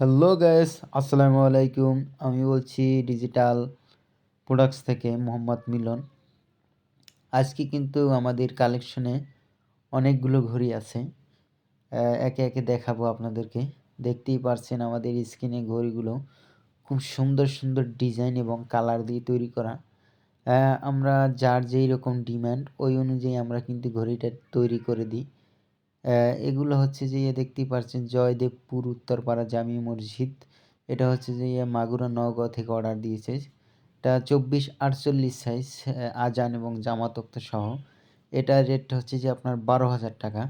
Hello guys, আসসালামু আলাইকুম। আমি বলছি ডিজিটাল প্রোডাক্টস থেকে মোহাম্মদ মিলন। আজকে কিন্তু আমাদের কালেকশনে অনেকগুলো ঘড়ি আছে। একে একে দেখাবো আপনাদেরকে। দেখতেই পারছেন আমাদের স্ক্রিনে ঘড়িগুলো খুব সুন্দর সুন্দর ডিজাইন এবং কালার দিয়ে তৈরি করা। আমরা যার যেই রকম ডিমান্ড ওই অনুযায়ী আমরা কিন্তু ঘড়িটা তৈরি করে দিই। এগুলো হচ্ছে যে দেখতেই পারছেন জয়দেবপুর উত্তরপাড়া জামি মসজিদ। এটা হচ্ছে যে মাগুরা নওগাঁ থেকে অর্ডার দিয়েছে। এটা 24-48 সাইজ, আজান এবং জামা তক্তা সহ। এটার রেটটা হচ্ছে যে আপনার 12,000 টাকা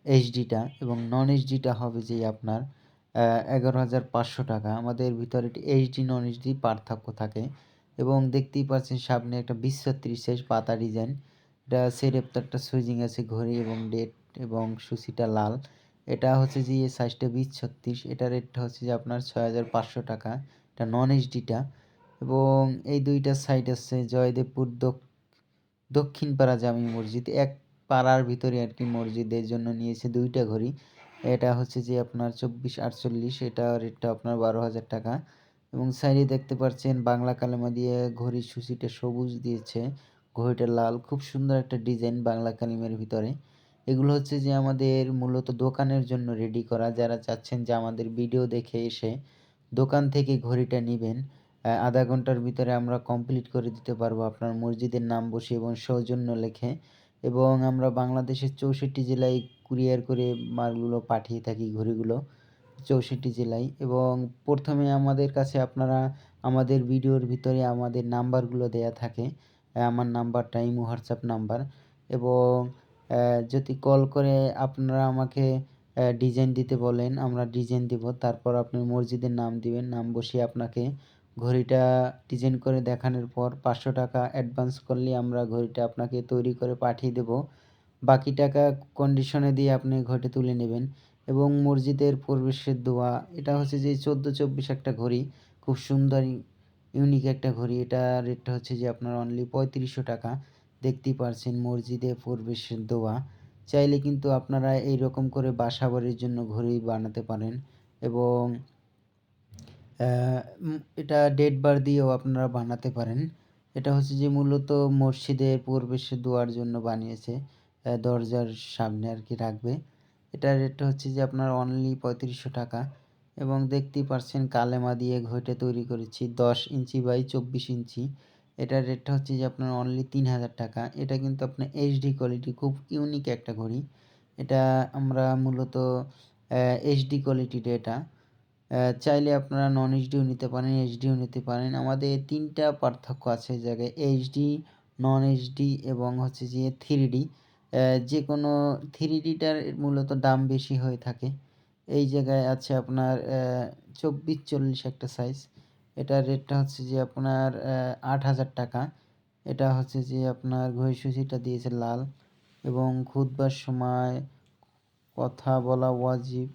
এইচডিটা, এবং নন এইচডিটা হবে যে আপনার 11,500 টাকা। আমাদের ভিতরে এইচডি নন এইচডি পার্থক্য থাকে। এবং দেখতেই পাচ্ছেন সামনে একটা 20-36 সাইজ পাতা ডিজাইন। এটা সেরেপ্তারটা সুইজিং আছে ঘড়ি এবং ডেট এবং সুসিটা লাল। এটা হচ্ছে যে সাইজটা 20-36। এটা রেটটা হচ্ছে যে আপনার 6,500 টাকা। এটা নন এইচডিটা। এবং এই দুইটা সাইট আছে জয়দেবপুর দক্ষিণপাড়া জামি মসজিদ। এক পাড়ার ভিতরে আর কি মসজিদের জন্য নিয়েছে দুইটা ঘড়ি। এটা হচ্ছে যে আপনার 24-48, এটা রেটটা আপনার 12,000 টাকা। এবং সাইডে দেখতে পাচ্ছেন বাংলা কালেমা দিয়ে ঘড়ির সুসিটা সবুজ দিয়েছে, ঘড়িটা লাল। খুব সুন্দর একটা ডিজাইন বাংলা কালিমের ভিতরে। এগুলো হচ্ছে যে আমাদের মূলত দোকানের জন্য রেডি করা। যারা চাচ্ছেন যে আমাদের ভিডিও দেখে এসে দোকান থেকে ঘড়িটা নিবেন, আধা ঘন্টার ভিতরে আমরা কমপ্লিট করে দিতে পারবো আপনার মসজিদের নাম বসে এবং সৌজন্য লেখে। এবং আমরা বাংলাদেশের 64 জেলায় কুরিয়ার করে মালগুলো পাঠিয়ে থাকি, ঘড়িগুলো 64 জেলায়। এবং প্রথমে আমাদের কাছে আপনারা আমাদের ভিডিওর ভিতরে আমাদের নাম্বারগুলো দেয়া থাকে। আমার নাম্বারটা ইমো হোয়াটসঅ্যাপ নাম্বার। এবং যদি কল করে আপনারা আমাকে ডিজাইন দিতে বলেন, আমরা ডিজাইন দিব। তারপর আপনি মসজিদের নাম দিবেন, নাম বসিয়ে আপনাকে ঘড়িটা ডিজাইন করে দেখানোর পর 500 টাকা অ্যাডভান্স করলে আমরা ঘড়িটা আপনাকে তৈরি করে পাঠিয়ে দেব। বাকি টাকা কন্ডিশনে দিয়ে আপনি ঘরে তুলে নেবেন। এবং মসজিদের প্রবেশের দোয়া, এটা হচ্ছে যে 14-24 একটা ঘড়ি, খুব সুন্দর ইউনিক একটা ঘড়ি। এটা রেটটা হচ্ছে যে আপনার অনলি 3500 টাকা। দেখতেই পারছেন মসজিদে প্রবেশের দোয়া। চাইলে কিন্তু আপনারা এই রকম করে বাসা বাড়ির জন্য ঘড়ি বানাতে পারেন। এবং এটা ডেট বার দিয়েও আপনারা বানাতে পারেন। এটা হচ্ছে যে মূলত মসজিদের প্রবেশের দোয়ার জন্য বানিয়েছে, দরজার সামনে আর কি রাখবে। এটার রেটটা হচ্ছে যে আপনার অনলি 3500 টাকা। এবং দেখতেই পারছেন কালেমা দিয়ে ঘড়িটা তৈরি করেছি 10 ইঞ্চি বাই 24 ইঞ্চি। এটার রেটটা হচ্ছে যে আপনার অনলি 3000 টাকা। এটা কিন্তু আপনার এইচডি কোয়ালিটি, খুব ইউনিক একটা ঘড়ি। এটা আমরা মূলত এইচডি কোয়ালিটির এটা। চাইলে আপনারা নন এইচডিও নিতে পারেন, এইচডিও নিতে পারেন। আমাদের 3টা পার্থক্য আছে এই জায়গায়: এইচডি, নন এইচডি এবং হচ্ছে যে 3ডি। যে কোনো 3ডিটার মূলত দাম বেশি হয়ে থাকে। এই জায়গায় আছে আপনার 24-40 একটা সাইজ। এটার রেটটা হচ্ছে যে আপনার 8,000 টাকা। এটা হচ্ছে যে আপনার ঘড়ি সূচিটা দিয়েছে লাল। এবং খুতবার সময় কথা বলা ওয়াজিব,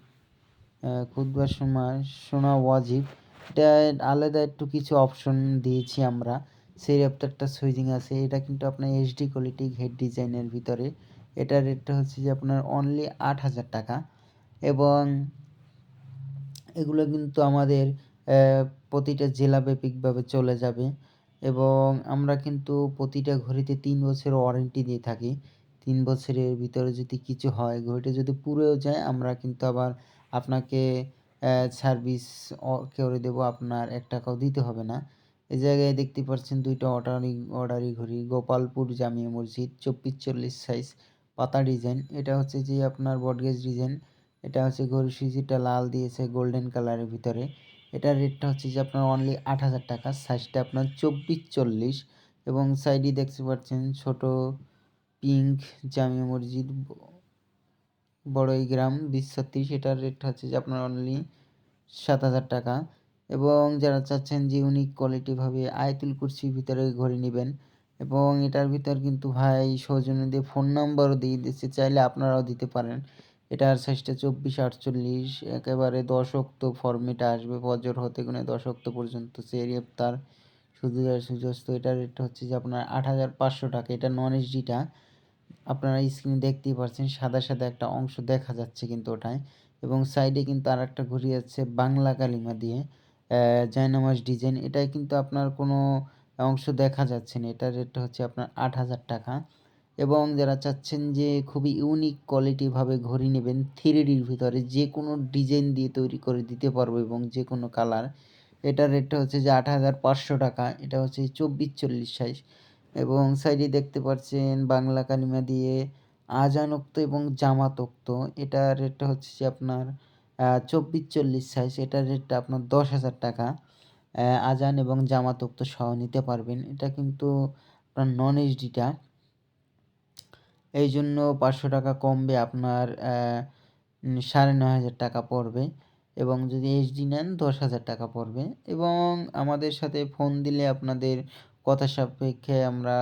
খুতবার সময় শোনা ওয়াজিব। এটা আলাদা একটু কিছু অপশন দিয়েছি আমরা। সেই র্যাপটারটা সুইচিং আছে। এটা কিন্তু আপনার এইচডি কোয়ালিটি হেড ডিজাইনের ভিতরে। এটার রেটটা হচ্ছে যে আপনার অনলি 8,000 টাকা। এবং এগুলো কিন্তু আমাদের প্রতিটা জেলাব্যাপিকভাবে চলে যাবে। এবং আমরা কিন্তু প্রতিটা ঘড়িতে 3 বছরের ওয়ারেন্টি দিয়ে থাকি। 3 বছরের ভিতরে যদি কিছু হয়, ঘড়িটা যদি পুড়েও যায়, আমরা কিন্তু আবার আপনাকে সার্ভিস করে দেবো। আপনার 1 টাকাও দিতে হবে না। এই জায়গায় দেখতে পাচ্ছেন 2টা অর্ডারি ঘড়ি, গোপালপুর জামিয়া মসজিদ 24-40 সাইজ, পাতা ডিজাইন। এটা হচ্ছে যে আপনার বটগাছ ডিজাইন। এটা হচ্ছে ঘড়ির সুইচটা লাল দিয়েছে গোল্ডেন কালারের ভিতরে। এটার রেটটা হচ্ছে যে আপনার অনলি 8,000 টাকা। সাইজটা আপনার 24-40। এবং সাইডে দেখতে পাচ্ছেন ছোট পিঙ্ক জামিয়া মসজিদ বড়ই গ্রাম 20-36। এটার রেট হচ্ছে যে আপনার অনলি 7,000 টাকা। এবং যারা চাচ্ছেন যে ইউনিক কোয়ালিটিভাবে আয়াতুল কুরসির ভিতরে ঘড়ি নেবেন, এবং এটার ভিতর কিন্তু ভাই সৌজন্য দিয়ে ফোন নাম্বারও দিয়ে দিচ্ছে, চাইলে আপনারাও দিতে পারেন। এটার সাইজটা 24-48, একেবারে 10 অক্টো ফরম্যাটে আসবে। ফজর হতে গুনে 10 অক্টো পর্যন্ত সেহরি ইফতার সূর্যাস্ত। এটার রেটটা হচ্ছে যে আপনার 8,500 টাকা। এটা নন এইচডিটা। আপনারা স্ক্রিনে দেখতেই পাচ্ছেন সাদা সাদা একটা অংশ দেখা যাচ্ছে কিন্তু ওটায়। এবং সাইডে কিন্তু আরেকটা ঘড়ি আছে বাংলা কালিমা দিয়ে জায়নামাজ ডিজাইন। এটায় কিন্তু আপনার কোনো অংশ দেখা যাচ্ছে না। এটার রেটটা হচ্ছে আপনার ৮,০০০ টাকা। এবং যারা চাচ্ছেন যে খুবই ইউনিক কোয়ালিটিভাবে ঘড়ি নেবেন 3Dর ভিতরে যেকোনো ডিজাইন দিয়ে তৈরি করে দিতে পারবো এবং যেকোনো কালার, এটার রেটটা হচ্ছে যে ৮,৫০০ টাকা। এটা হচ্ছে ২৪-৪০ সাইজ এবং সাইডে দেখতে পাচ্ছেন বাংলা কালিমা দিয়ে আজানোক্ত এবং জামাতোক্ত। এটার রেটটা হচ্ছে যে আপনার ২৪-৪০ সাইজ। এটার রেটটা আপনার ১০,০০০ টাকা। আজান এবং জামাতোক্ত সহ নিতে পারবেন। এটা কিন্তু আপনার নন এইচডিটা। এই জন্য ৫০০ টাকা কমবে আপনার ৯,৫০০ টাকা পড়বে এবং যদি এইচডি নেন ১০,০০০ টাকা পড়বে এবং আমাদের সাথে ফোন দিলে আপনাদের কথা সাপেক্ষে আমরা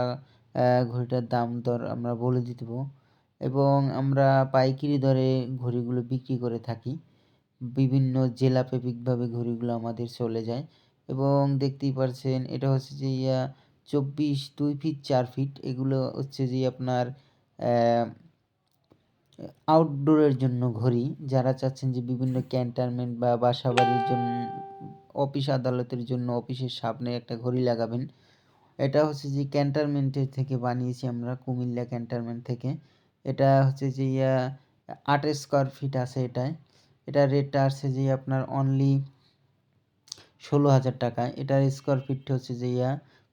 ঘড়িটার দাম দর আমরা বলে দেব এবং আমরা পাইকারি দরে ঘড়িগুলো বিক্রি করে থাকি। বিভিন্ন জেলাভিত্তিকভাবে ঘড়িগুলো আমাদের চলে যায় এবং দেখতেই পারছেন এটা হচ্ছে যে ২৪ ২ ফিট ৪ ফিট এগুলো হচ্ছে যে আপনার আউটডোরের জন্য ঘড়ি। যারা চাচ্ছেন যে বিভিন্ন ক্যান্টনমেন্ট বা বাসাবাড়ির জন্য, অফিস আদালতের জন্য অফিসের সামনে একটা ঘড়ি লাগাবেন। এটা হচ্ছে যে ক্যান্টনমেন্টের থেকে বানিয়েছি আমরা, কুমিল্লা ক্যান্টনমেন্ট থেকে। এটা হচ্ছে যে ৮ স্কোয়ার ফিট আছে এটায়। এটার রেটটা আসছে যে আপনার অনলি ১৬,০০০ টাকা। এটার স্কোয়ার ফিট হচ্ছে যে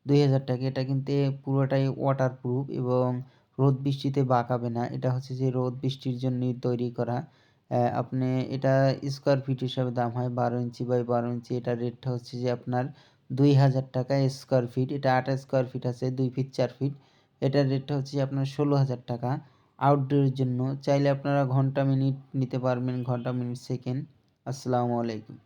২,০০০ টাকা। এটা কিন্তু পুরোটাই ওয়াটারপ্রুফ এবং রোদ বৃষ্টিতে বাঁকাবে না। এটা হচ্ছে যে রোদ বৃষ্টির জন্যই তৈরি করা। আপনি এটা স্কোয়ার ফিট হিসাবে দাম হয় ১২ ইঞ্চি বাই ১২ ইঞ্চি। এটার রেটটা হচ্ছে যে আপনার ২,০০০ টাকা স্কোয়ার ফিট। এটা ৮ স্কোয়ার ফিট আছে ২ ফিট ৪ ফিট। এটার রেটটা হচ্ছে যে আপনার ১৬,০০০ টাকা। আউটডোরের জন্য চাইলে আপনারা ঘন্টা মিনিট নিতে পারবেন, ঘন্টা মিনিট সেকেন্ড। আসসালামু আলাইকুম।